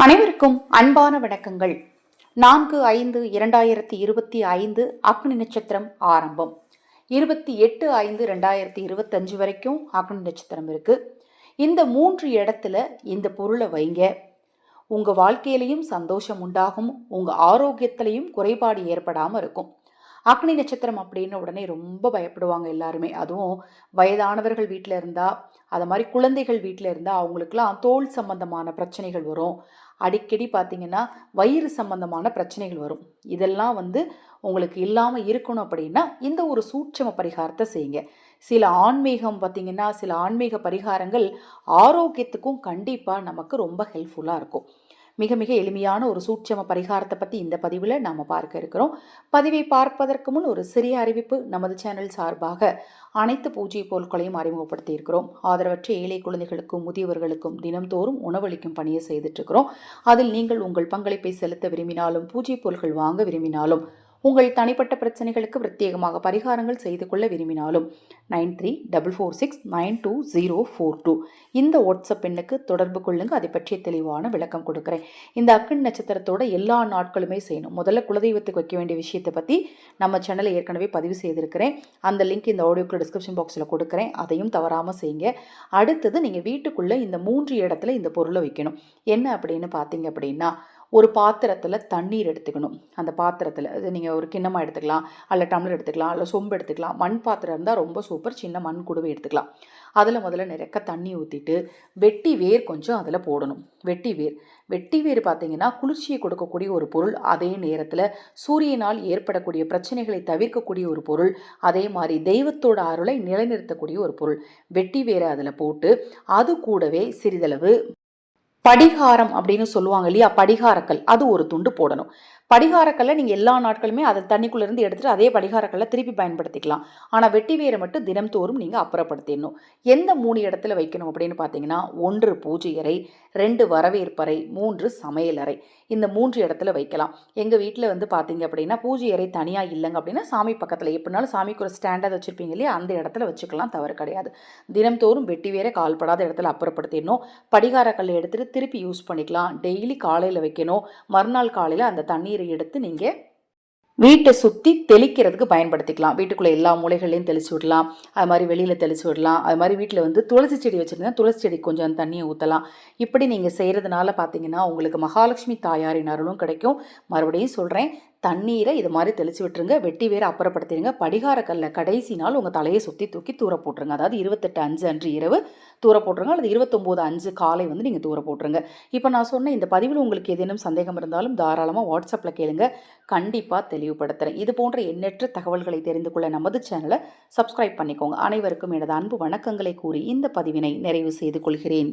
அனைவருக்கும் அன்பான வணக்கங்கள். 4/5/2025 அக்னி நட்சத்திரம் ஆரம்பம். 28/5/2025 வரைக்கும் அக்னி நட்சத்திரம் இருக்கு. இந்த 3 இடத்துல இந்த பொருளை வைங்க. உங்க வாழ்க்கையிலையும் சந்தோஷம் உண்டாகும், உங்க ஆரோக்கியத்திலையும் குறைபாடு ஏற்படாம இருக்கும். அக்னி நட்சத்திரம் அப்படின்னு உடனே ரொம்ப பயப்படுவாங்க எல்லாருமே. அதுவும் வயதானவர்கள் வீட்டில் இருந்தால், அது மாதிரி குழந்தைகள் வீட்டில் இருந்தால் அவங்களுக்குலாம் தோல் சம்பந்தமான பிரச்சனைகள் வரும். அடிக்கடி பார்த்திங்கன்னா வயிறு சம்பந்தமான பிரச்சனைகள் வரும். இதெல்லாம் உங்களுக்கு இல்லாமல் இருக்கணும் அப்படின்னா இந்த ஒரு சூட்சம பரிகாரத்தை செய்யுங்க. சில ஆன்மீகம் பார்த்திங்கன்னா சில ஆன்மீக பரிகாரங்கள் ஆரோக்கியத்துக்கும் கண்டிப்பாக நமக்கு ரொம்ப ஹெல்ப்ஃபுல்லாக இருக்கும். மிக மிக எளிமையான ஒரு சூட்சம பரிகாரத்தை பற்றி இந்த பதிவில் நாம் பார்க்க இருக்கிறோம். பதிவை பார்ப்பதற்கு முன் ஒரு சிறிய அறிவிப்பு. நமது சேனல் சார்பாக அனைத்து பூஜை பொருட்களையும் அறிமுகப்படுத்தி இருக்கிறோம். ஆதரவற்ற ஏழை குழந்தைகளுக்கும் முதியவர்களுக்கும் தினம்தோறும் உணவளிக்கும் பணியை செய்துட்டு இருக்கிறோம். அதில் நீங்கள் உங்கள் பங்களிப்பை செலுத்த விரும்பினாலும், பூஜை பொருட்கள் வாங்க விரும்பினாலும், உங்கள் தனிப்பட்ட பிரச்சனைகளுக்கு பிரத்யேகமாக பரிகாரங்கள் செய்து கொள்ள விரும்பினாலும் 9344692042 இந்த வாட்ஸ்அப் எண்ணுக்கு தொடர்பு கொள்ளுங்க. அதை பற்றிய தெளிவான விளக்கம் கொடுக்குறேன். இந்த அக்னி நட்சத்திரத்தோட எல்லா நாட்களுமே செய்யணும். முதல்ல குலதெய்வத்துக்கு வைக்க வேண்டிய விஷயத்தை பற்றி நம்ம சேனலை ஏற்கனவே பதிவு செய்திருக்கிறேன். அந்த லிங்க் இந்த ஆடியோக்குள்ள டிஸ்கிரிப்ஷன் பாக்ஸில் கொடுக்குறேன். அதையும் தவறாமல் செய்யுங்க. அடுத்தது நீங்கள் வீட்டுக்குள்ளே இந்த 3 இடத்துல இந்த பொருளை வைக்கணும். என்ன அப்படின்னு பார்த்தீங்க அப்படின்னா, ஒரு பாத்திரத்தில் தண்ணீர் எடுத்துக்கணும். அந்த பாத்திரத்தில் அது நீங்கள் ஒரு கிண்ணமாக எடுத்துக்கலாம், அல்ல டம்ளர் எடுத்துக்கலாம், அல்ல சொம்பு எடுத்துக்கலாம். மண் பாத்திரம் இருந்தால் ரொம்ப சூப்பர். சின்ன மண் குடுவை எடுத்துக்கலாம். அதில் முதல்ல நிறைய தண்ணி ஊற்றிட்டு வெட்டி வேர் கொஞ்சம் அதில் போடணும். வெட்டி வேர் பார்த்தீங்கன்னா குளிர்ச்சியை கொடுக்கக்கூடிய ஒரு பொருள். அதே நேரத்தில் சூரியனால் ஏற்படக்கூடிய பிரச்சனைகளை தவிர்க்கக்கூடிய ஒரு பொருள். அதே மாதிரி தெய்வத்தோட அருளை நிலைநிறுத்தக்கூடிய ஒரு பொருள். வெட்டி வேரை அதில் போட்டு அது கூடவே சிறிதளவு படிகாரம் அப்படின்னு சொல்லுவாங்க இல்லையா, படிகாரக்கல், அது ஒரு துண்டு போடணும். படிகாரக்கல்லை நீங்கள் எல்லா நாட்களுமே அதை தண்ணிக்குள்ளேருந்து எடுத்துகிட்டு அதே படிகாரக்கல்லை திருப்பி பயன்படுத்திக்கலாம். ஆனால் வெட்டி வேரை மட்டும் தினம்தோறும் நீங்கள் அப்புறப்படுத்திடணும். எந்த 3 இடத்துல வைக்கணும் அப்படின்னு பார்த்தீங்கன்னா, 1 பூஜை அறை, 2 வரவேற்பறை, 3 சமையலறை. இந்த 3 இடத்துல வைக்கலாம். எங்கள் வீட்டில் பார்த்தீங்க அப்படின்னா பூஜை அறை தனியாக இல்லைங்க அப்படின்னா சாமி பக்கத்தில் எப்படினாலும் சாமிக்கு ஒரு ஸ்டாண்டாக வச்சுருப்பீங்க இல்லையா, அந்த இடத்துல வச்சுக்கலாம், தவறு கிடையாது. தினம்தோறும் வெட்டி வேரை கால்படாத இடத்துல அப்புறப்படுத்திடணும். படிகாரக்கல்லை எடுத்துகிட்டு திருப்பி யூஸ் பண்ணிக்கலாம். டெய்லி காலையில் வைக்கணும். மறுநாள் காலையில் அந்த தண்ணீரை எடுத்து நீங்கள் வீட்டை சுற்றி தெளிக்கிறதுக்கு பயன்படுத்திக்கலாம். வீட்டுக்குள்ளே எல்லா மூலைகளையும் தெளிச்சு விடலாம். அது மாதிரி வெளியில் தெளிச்சு விடலாம். அது மாதிரி வீட்டில் துளசி செடி வச்சுருந்தா துளசி செடி கொஞ்சம் தண்ணியை ஊற்றலாம். இப்படி நீங்கள் செய்கிறதுனால பார்த்தீங்கன்னா உங்களுக்கு மகாலட்சுமி தாயாரின் அருளும் கிடைக்கும். மறுபடியும் சொல்கிறேன், தண்ணீரை இது மாதிரி தெளித்து விட்டுருங்க. வெட்டி வேற அப்புறப்படுத்திடுங்க. படிகாரக்கல்ல கடைசி நாள் உங்கள் தலையை சுற்றி தூக்கி தூர போட்டுருங்க. அதாவது 28/5 அன்று இரவு தூர போட்டுருங்க, அல்லது 29/5 காலை நீங்கள் தூர போட்டுருங்க. இப்போ நான் சொன்ன இந்த பதிவில் உங்களுக்கு ஏதேனும் சந்தேகம் இருந்தாலும் தாராளமாக வாட்ஸ்அப்பில் கேளுங்க, கண்டிப்பாக தெளிவுபடுத்துகிறேன். இது போன்ற எண்ணற்ற தகவல்களை தெரிந்து கொள்ள நமது சேனலை சப்ஸ்கிரைப் பண்ணிக்கோங்க. அனைவருக்கும் எனது அன்பு வணக்கங்களை கூறி இந்த பதிவினை நிறைவு செய்து கொள்கிறேன்.